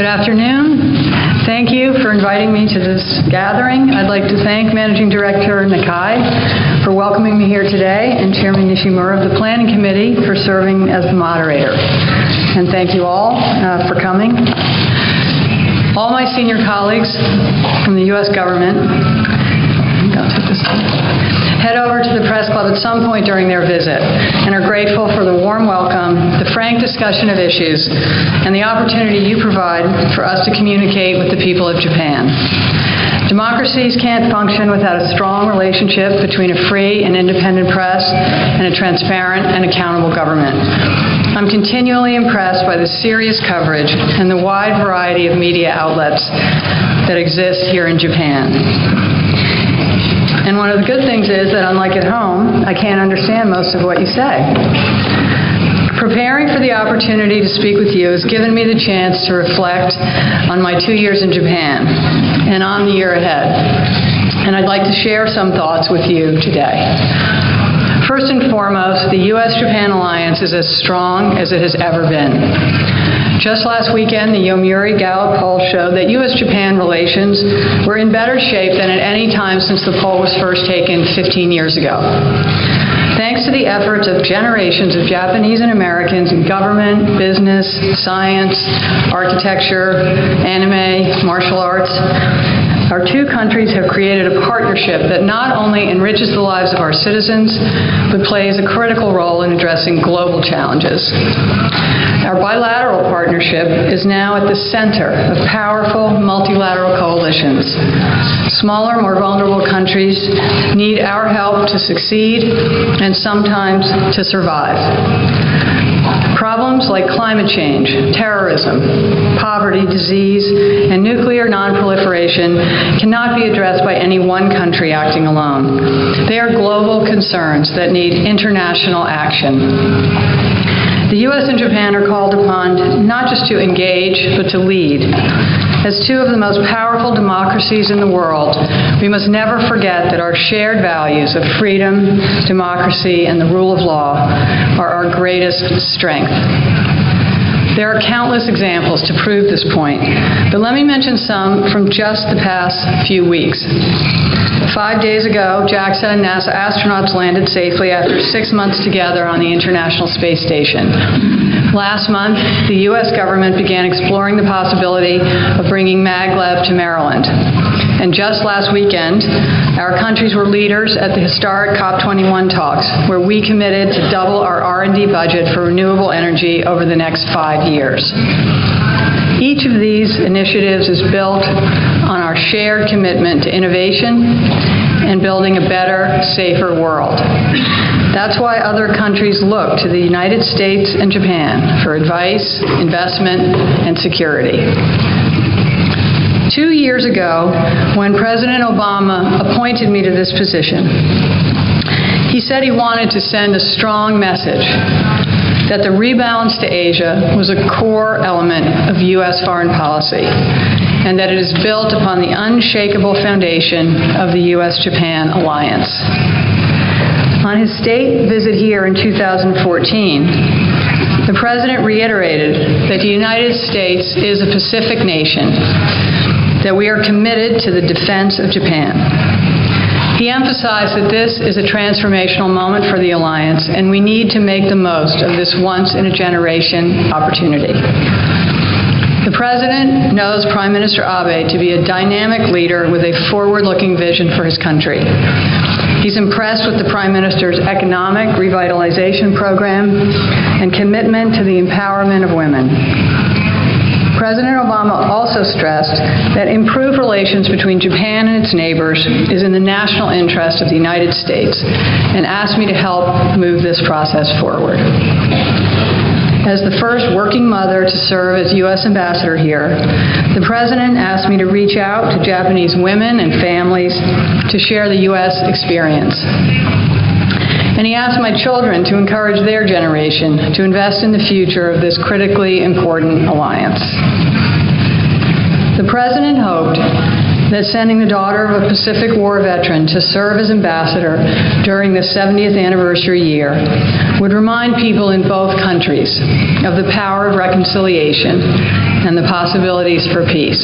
Good afternoon. Thank you for inviting me to this gathering. I'd like to thank Managing Director Nakai for welcoming me here today and Chairman Nishimura of the Planning Committee for serving as the moderator. And thank you all for coming. All my senior colleagues from the U.S. government head over to the Press Club at some point during their visit and are grateful for the warm welcome, the frank discussion of issues, and the opportunity you provide for us to communicate with the people of Japan. Democracies can't function without a strong relationship between a free and independent press and a transparent and accountable government. I'm continually impressed by the serious coverage and the wide variety of media outlets that exist here in Japan. And one of the good things is that, unlike at home, I can't understand most of what you say. Preparing for the opportunity to speak with you has given me the chance to reflect on my 2 years in Japan and on the year ahead. And I'd like to share some thoughts with you today. First and foremost, the U.S.-Japan alliance is as strong as it has ever been. Just last weekend, the Yomiuri Gallup poll showed that U.S.-Japan relations were in better shape than at any time since the poll was first taken 15 years ago. Thanks to the efforts of generations of Japanese and Americans in government, business, science, architecture, anime, martial arts, our two countries have created a partnership that not only enriches the lives of our citizens, but plays a critical role in addressing global challenges. Our bilateral partnership is now at the center of powerful multilateral coalitions. Smaller, more vulnerable countries need our help to succeed and sometimes to survive. Problems like climate change, terrorism, poverty, disease, and nuclear nonproliferation cannot be addressed by any one country acting alone. They are global concerns that need international action. The U.S. and Japan are called upon not just to engage, but to lead. As two of the most powerful democracies in the world, we must never forget that our shared values of freedom, democracy, and the rule of law are our greatest strength. There are countless examples to prove this point, but let me mention some from just the past few weeks. 5 days ago, JAXA and NASA astronauts landed safely after 6 months together on the International Space Station. Last month, the U.S. government began exploring the possibility of bringing maglev to Maryland. And just last weekend, our countries were leaders at the historic COP21 talks, where we committed to double our R&D budget for renewable energy over the next 5 years. Each of these initiatives is built on our shared commitment to innovation and building a better, safer world. That's why other countries look to the United States and Japan for advice, investment, and security. 2 years ago, when President Obama appointed me to this position, he said he wanted to send a strong message that the rebalance to Asia was a core element of U.S. foreign policy, and that it is built upon the unshakable foundation of the U.S.-Japan alliance. On his state visit here in 2014, the President reiterated that the United States is a Pacific nation, that we are committed to the defense of Japan. He emphasized that this is a transformational moment for the alliance, and we need to make the most of this once-in-a-generation opportunity. The President knows Prime Minister Abe to be a dynamic leader with a forward-looking vision for his country. He's impressed with the Prime Minister's economic revitalization program and commitment to the empowerment of women. President Obama also stressed that improved relations between Japan and its neighbors is in the national interest of the United States, and asked me to help move this process forward. As the first working mother to serve as U.S. ambassador here, the President asked me to reach out to Japanese women and families to share the U.S. experience. And he asked my children to encourage their generation to invest in the future of this critically important alliance. The President hoped that sending the daughter of a Pacific War veteran to serve as ambassador during the 70th anniversary year would remind people in both countries of the power of reconciliation and the possibilities for peace.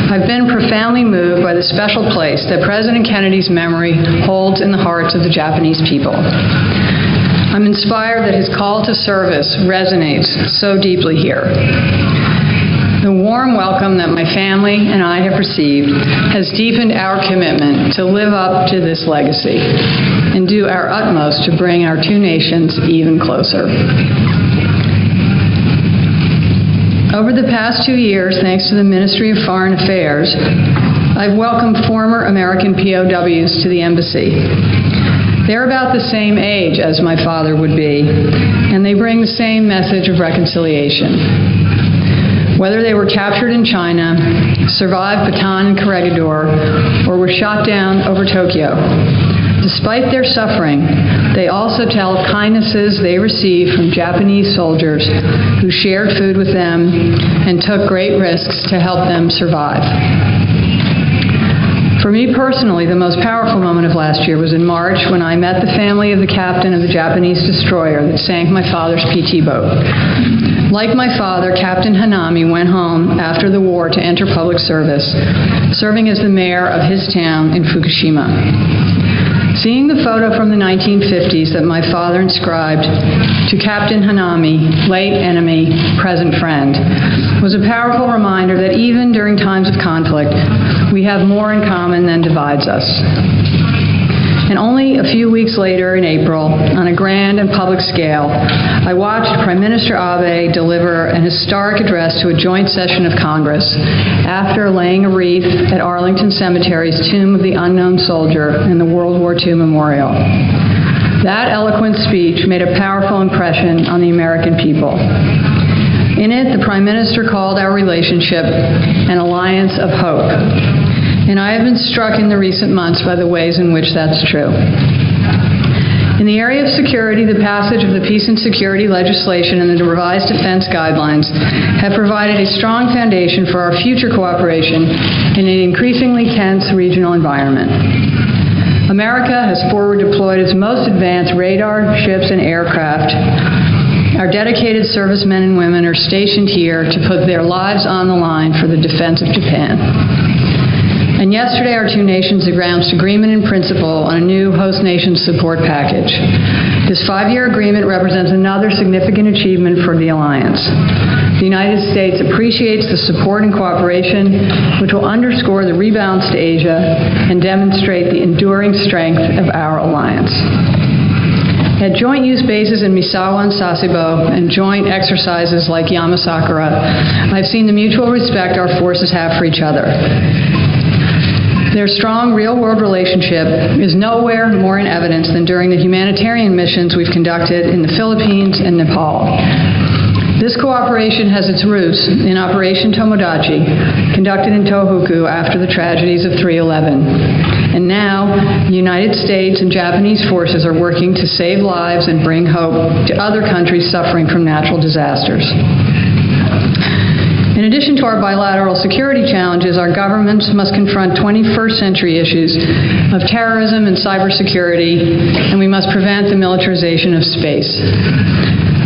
I've been profoundly moved by the special place that President Kennedy's memory holds in the hearts of the Japanese people. I'm inspired that his call to service resonates so deeply here. The warm welcome that my family and I have received has deepened our commitment to live up to this legacy and do our utmost to bring our two nations even closer. Over the past 2 years, thanks to the Ministry of Foreign Affairs, I've welcomed former American POWs to the embassy. They're about the same age as my father would be, and they bring the same message of reconciliation. Whether they were captured in China, survived Bataan and Corregidor, or were shot down over Tokyo, despite their suffering, they also tell of kindnesses they received from Japanese soldiers who shared food with them and took great risks to help them survive. For me personally, the most powerful moment of last year was in March when I met the family of the captain of the Japanese destroyer that sank my father's PT boat. Like my father, Captain Hanami went home after the war to enter public service, serving as the mayor of his town in Fukushima. Seeing the photo from the 1950s that my father inscribed to Captain Hanami, late enemy, present friend, was a powerful reminder that even during times of conflict, we have more in common than divides us. And only a few weeks later in April, on a grand and public scale, I watched Prime Minister Abe deliver an historic address to a joint session of Congress after laying a wreath at Arlington Cemetery's Tomb of the Unknown Soldier and the World War II Memorial. That eloquent speech made a powerful impression on the American people. In it, the Prime Minister called our relationship an alliance of hope. And I have been struck in the recent months by the ways in which that's true. In the area of security, the passage of the Peace and Security legislation and the revised defense guidelines have provided a strong foundation for our future cooperation in an increasingly tense regional environment. America has forward deployed its most advanced radar, ships, and aircraft. Our dedicated servicemen and women are stationed here to put their lives on the line for the defense of Japan. And yesterday, our two nations announced agreement in principle on a new host nation support package. This 5-year agreement represents another significant achievement for the alliance. The United States appreciates the support and cooperation, which will underscore the rebalance to Asia and demonstrate the enduring strength of our alliance. At joint use bases in Misawa and Sasebo and joint exercises like Yamasakura, I've seen the mutual respect our forces have for each other. Their strong real-world relationship is nowhere more in evidence than during the humanitarian missions we've conducted in the Philippines and Nepal. This cooperation has its roots in Operation Tomodachi, conducted in Tohoku after the tragedies of 3/11. And now, the United States and Japanese forces are working to save lives and bring hope to other countries suffering from natural disasters. In addition to our bilateral security challenges, our governments must confront 21st century issues of terrorism and cybersecurity, and we must prevent the militarization of space.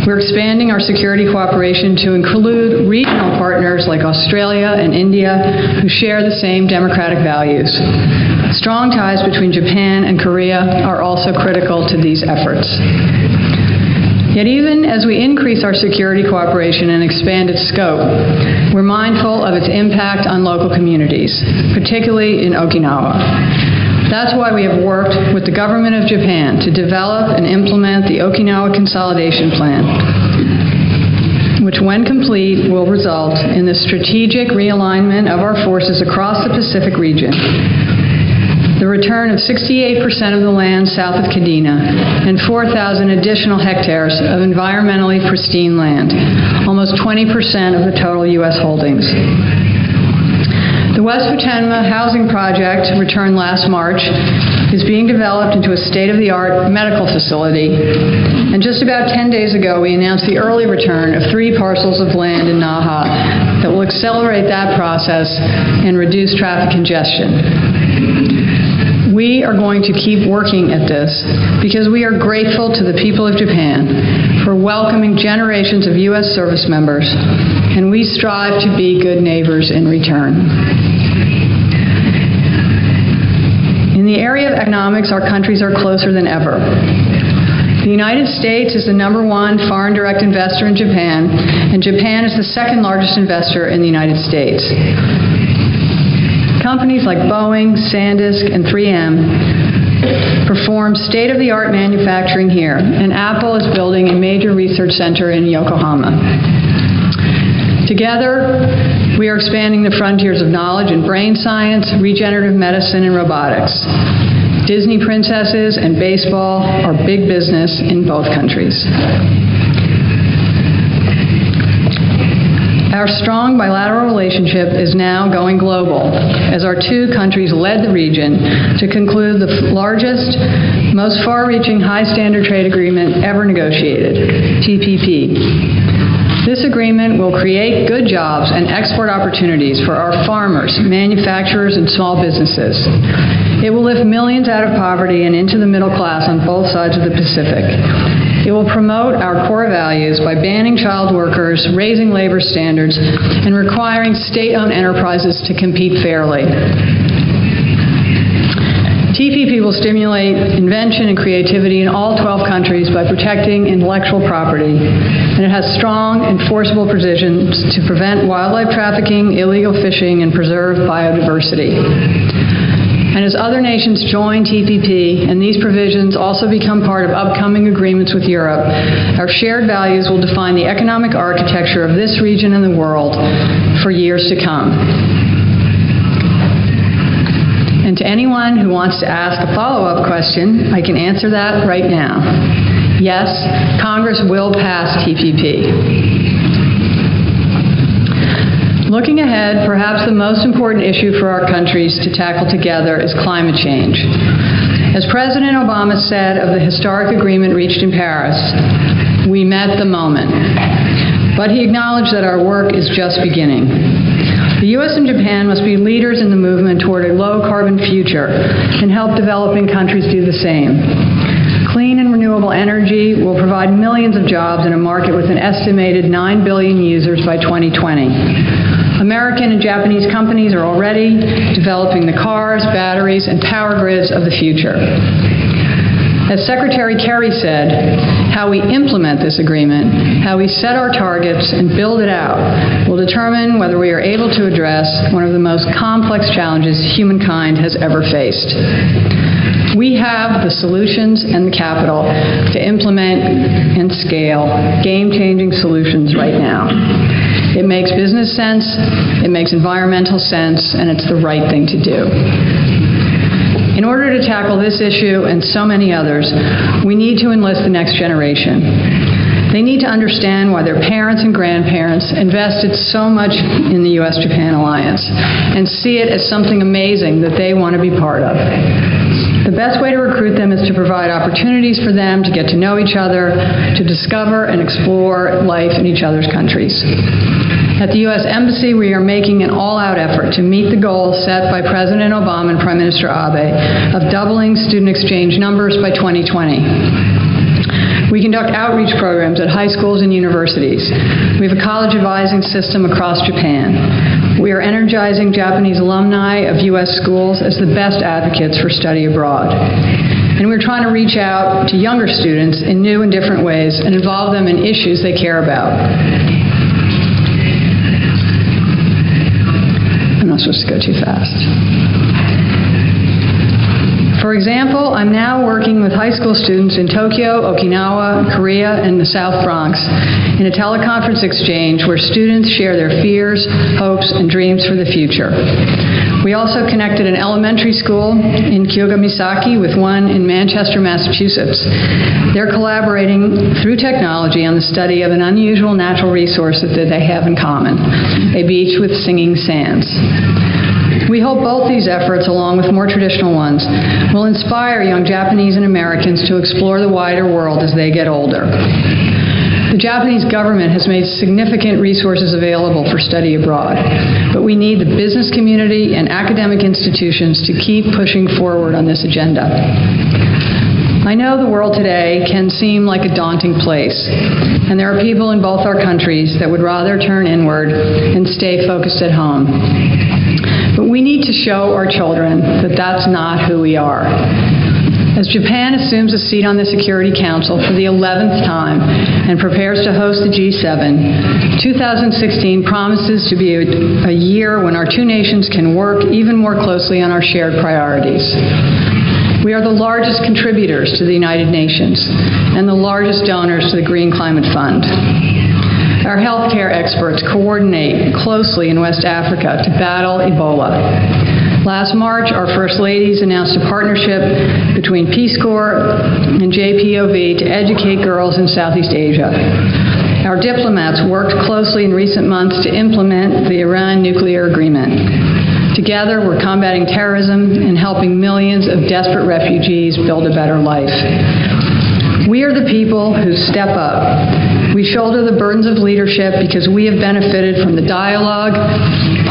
We're expanding our security cooperation to include regional partners like Australia and India who share the same democratic values. Strong ties between Japan and Korea are also critical to these efforts. Yet even as we increase our security cooperation and expand its scope, we're mindful of its impact on local communities, particularly in Okinawa. That's why we have worked with the government of Japan to develop and implement the Okinawa Consolidation Plan, which when complete will result in the strategic realignment of our forces across the Pacific region, the return of 68% of the land south of Kadena, and 4,000 additional hectares of environmentally pristine land, almost 20% of the total U.S. holdings. The West Futenma housing project, returned last March, is being developed into a state-of-the-art medical facility. And just about 10 days ago, we announced the early return of 3 parcels of land in Naha that will accelerate that process and reduce traffic congestion. We are going to keep working at this because we are grateful to the people of Japan for welcoming generations of U.S. service members, and we strive to be good neighbors in return. In the area of economics, our countries are closer than ever. The United States is the #1 foreign direct investor in Japan, and Japan is the second largest investor in the United States. Companies like Boeing, SanDisk, and 3M perform state-of-the-art manufacturing here, and Apple is building a major research center in Yokohama. Together, we are expanding the frontiers of knowledge in brain science, regenerative medicine, and robotics. Disney princesses and baseball are big business in both countries. Our strong bilateral relationship is now going global as our two countries led the region to conclude the largest, most far-reaching high-standard trade agreement ever negotiated, TPP. This agreement will create good jobs and export opportunities for our farmers, manufacturers, and small businesses. It will lift millions out of poverty and into the middle class on both sides of the Pacific. It will promote our core values by banning child workers, raising labor standards, and requiring state-owned enterprises to compete fairly. TPP will stimulate invention and creativity in all 12 countries by protecting intellectual property, and it has strong enforceable provisions to prevent wildlife trafficking, illegal fishing, and preserve biodiversity. And as other nations join TPP, and these provisions also become part of upcoming agreements with Europe, our shared values will define the economic architecture of this region and the world for years to come. And to anyone who wants to ask a follow-up question, I can answer that right now. Yes, Congress will pass TPP. Looking ahead, perhaps the most important issue for our countries to tackle together is climate change. As President Obama said of the historic agreement reached in Paris, we met the moment. But he acknowledged that our work is just beginning. The U.S. and Japan must be leaders in the movement toward a low-carbon future and help developing countries do the same. Clean and renewable energy will provide millions of jobs in a market with an estimated 9 billion users by 2020. American and Japanese companies are already developing the cars, batteries, and power grids of the future. As Secretary Kerry said, how we implement this agreement, how we set our targets and build it out, will determine whether we are able to address one of the most complex challenges humankind has ever faced. We have the solutions and the capital to implement and scale game-changing solutions right now. It makes business sense, it makes environmental sense, and it's the right thing to do. In order to tackle this issue and so many others, we need to enlist the next generation. They need to understand why their parents and grandparents invested so much in the U.S.-Japan alliance and see it as something amazing that they want to be part of. The best way to recruit them is to provide opportunities for them to get to know each other, to discover and explore life in each other's countries. At the U.S. Embassy, we are making an all-out effort to meet the goal set by President Obama and Prime Minister Abe of doubling student exchange numbers by 2020. We conduct outreach programs at high schools and universities. We have a college advising system across Japan. We are energizing Japanese alumni of U.S. schools as the best advocates for study abroad. And we're trying to reach out to younger students in new and different ways and involve them in issues they care about. I'm not supposed to go too fast. For example, I'm now working with high school students in Tokyo, Okinawa, Korea, and the South Bronx in a teleconference exchange where students share their fears, hopes, and dreams for the future. We also connected an elementary school in Kyogamisaki with one in Manchester, Massachusetts. They're collaborating through technology on the study of an unusual natural resource that they have in common, a beach with singing sands. We hope both these efforts, along with more traditional ones, will inspire young Japanese and Americans to explore the wider world as they get older. The Japanese government has made significant resources available for study abroad, but we need the business community and academic institutions to keep pushing forward on this agenda. I know the world today can seem like a daunting place, and there are people in both our countries that would rather turn inward and stay focused at home. But we need to show our children that that's not who we are. As Japan assumes a seat on the Security Council for the 11th time and prepares to host the G7, 2016 promises to be a year when our two nations can work even more closely on our shared priorities. We are the largest contributors to the United Nations and the largest donors to the Green Climate Fund. Our healthcare experts coordinate closely in West Africa to battle Ebola. Last March, our First Ladies announced a partnership between Peace Corps and JPOV to educate girls in Southeast Asia. Our diplomats worked closely in recent months to implement the Iran nuclear agreement. Together, we're combating terrorism and helping millions of desperate refugees build a better life. We are the people who step up. We shoulder the burdens of leadership because we have benefited from the dialogue,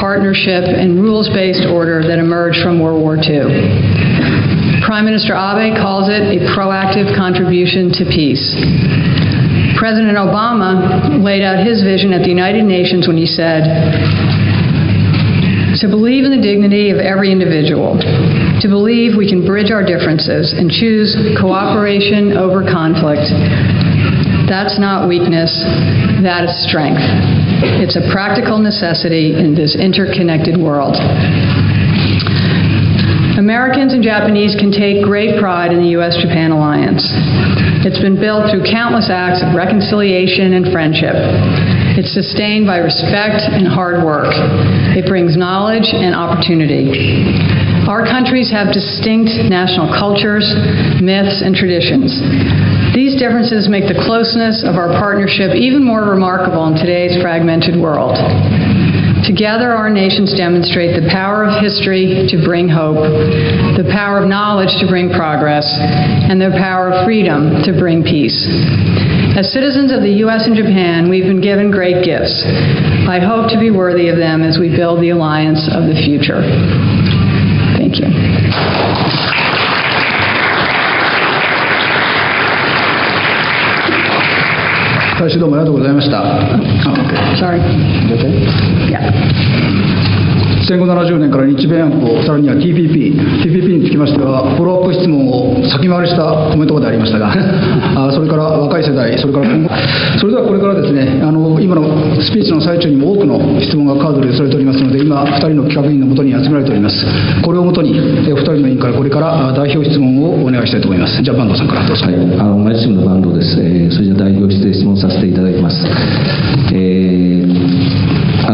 partnership, and rules-based order that emerged from World War II. Prime Minister Abe calls it a proactive contribution to peace. President Obama laid out his vision at the United Nations when he said, "To believe in the dignity of every individual, to believe we can bridge our differences and choose cooperation over conflict, that's not weakness, that is strength. It's a practical necessity in this interconnected world." Americans and Japanese can take great pride in the U.S.-Japan alliance. It's been built through countless acts of reconciliation and friendship. It's sustained by respect and hard work. It brings knowledge and opportunity. Our countries have distinct national cultures, myths, and traditions. These differences make the closeness of our partnership even more remarkable in today's fragmented world. Together, our nations demonstrate the power of history to bring hope, the power of knowledge to bring progress, and the power of freedom to bring peace. As citizens of the U.S. and Japan, we've been given great gifts. I hope to be worthy of them as we build the alliance of the future. Thank you. 最初どうもありがとうございました。Sorry. Yeah. 戦後70年から日米安保、さらには TPP につきましては、フォローアップ質問を先回りしたコメントでありましたが、それから若い世代、それから今後、それではこれからですね、今のスピーチの最中にも多くの質問がカードで寄せられておりますので、今、2人の企画員のもとに集められております。これをもとに、2人の委員からこれから代表質問をお願いしたいと思います。じゃあ、坂東さんからどうぞ。はい、毎日の坂東です。それじゃ代表して質問させていただきます。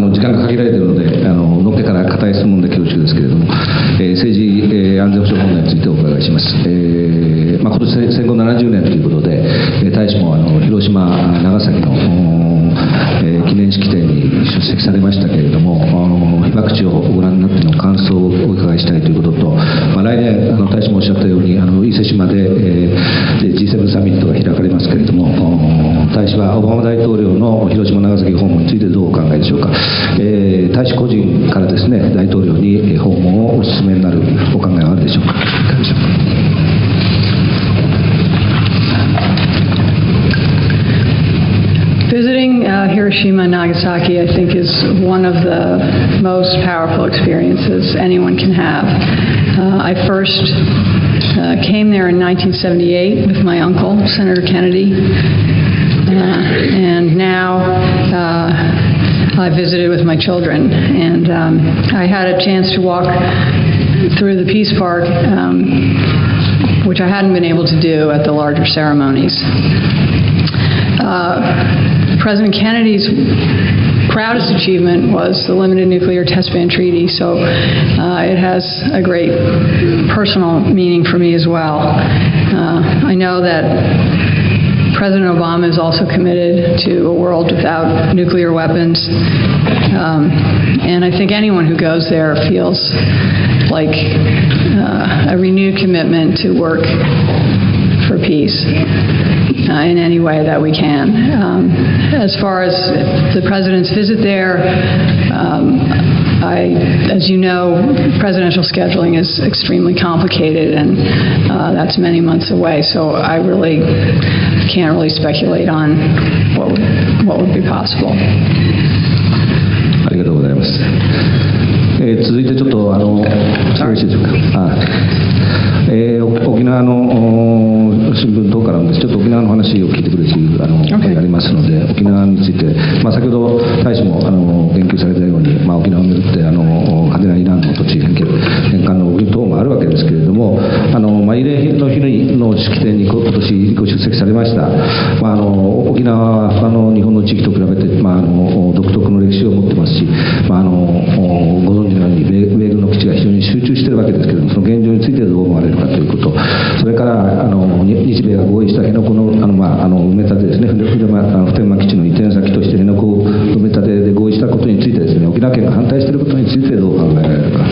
時間が限られているので、のっけから固い質問で恐縮ですけれども、政治、安全保障問題についてお伺いします。今年戦後70年ということで、大使も広島、長崎の記念式典に出席されましたけれども、被爆地をご覧になっての感想をお伺いしたいということと、来年大使もおっしゃったように伊勢志摩で、G7 サミットが開かれますけれども、大使はオバマ大統領の広島長崎訪問についてどうお考えでしょうか。大使個人からですね、大統領に訪問をお勧めになるお考えはあるでしょうか。いかがでしょうか。Visiting Hiroshima and Nagasaki, I think, is one of the most powerful experiences anyone can have. I first came there in 1978 with my uncle, Senator Kennedy, and now I visited with my children. And I had a chance to walk through the Peace Park, which I hadn't been able to do at the larger ceremonies. President Kennedy's proudest achievement was the Limited Nuclear Test Ban Treaty, so it has a great personal meaning for me as well. I know that President Obama is also committed to a world without nuclear weapons, and I think anyone who goes there feels like a renewed commitment to work for peace in any way that we can. As far as the President's visit there, I As you know, presidential scheduling is extremely complicated, and that's many months away. So I really can't really speculate on what would be possible. ありがとうございます。続いてちょっとよろしいでしょうか。沖縄の新聞等からもちょっと沖縄の話を聞いてくれという声がありますので、沖縄について、先ほど大使も言及されたように、沖縄をめぐって嘉手納以南の土地返還の動き等もあるわけですけれども、慰霊の日の式典に今年ご出席されました、沖縄は他の日本の地域と比べて、独特の歴史を持ってますし、ご存知のように米軍の基地が非常に集中しているわけですけれども、その現状についてどう思われるかということ、それから日米が合意した辺野古の埋め立てですね、普天間基地の移転先として辺野古埋め立てで合意したことについてですね、沖縄県が反対していることについてどう考えられるか、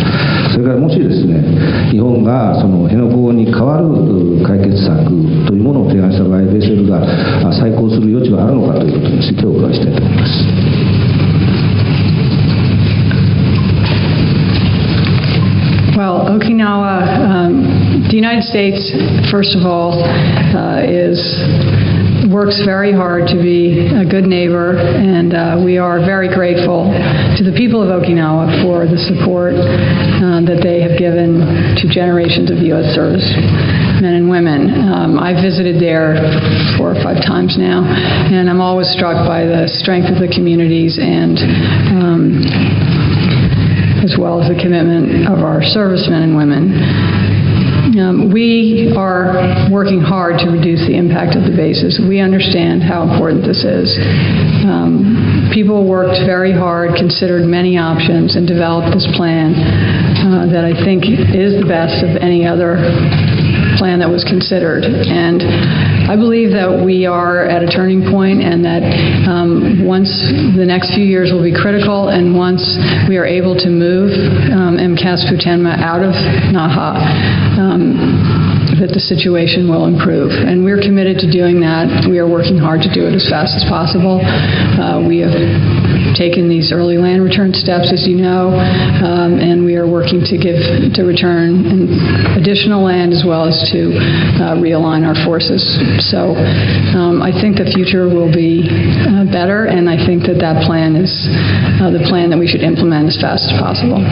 それからもしですね、日本がその辺野古に代わる解決策というものを提案した場合、米政府が再考する余地はあるのかということについてお伺いしたいと思います。Well, Okinawa, the United States, first of all, works very hard to be a good neighbor, and we are very grateful to the people of Okinawa for the support that they have given to generations of U.S. servicemen and women. I've visited there 4 or 5 times now, and I'm always struck by the strength of the communities and as well as the commitment of our servicemen and women. We are working hard to reduce the impact of the bases. We understand how important this is. People worked very hard, considered many options, and developed this plan that I think is the best of any other plan that was considered. And I believe that we are at a turning point, and that once the next few years will be critical, and once we are able to move MCAS Futenma out of Naha, that the situation will improve. And we're committed to doing that. We are working hard to do it as fast as possible. We have taken these early land return steps, as you know, and we are working to return additional land as well as to realign our forces. So I think the future will be better, and I think that plan is the plan that we should implement as fast as possible.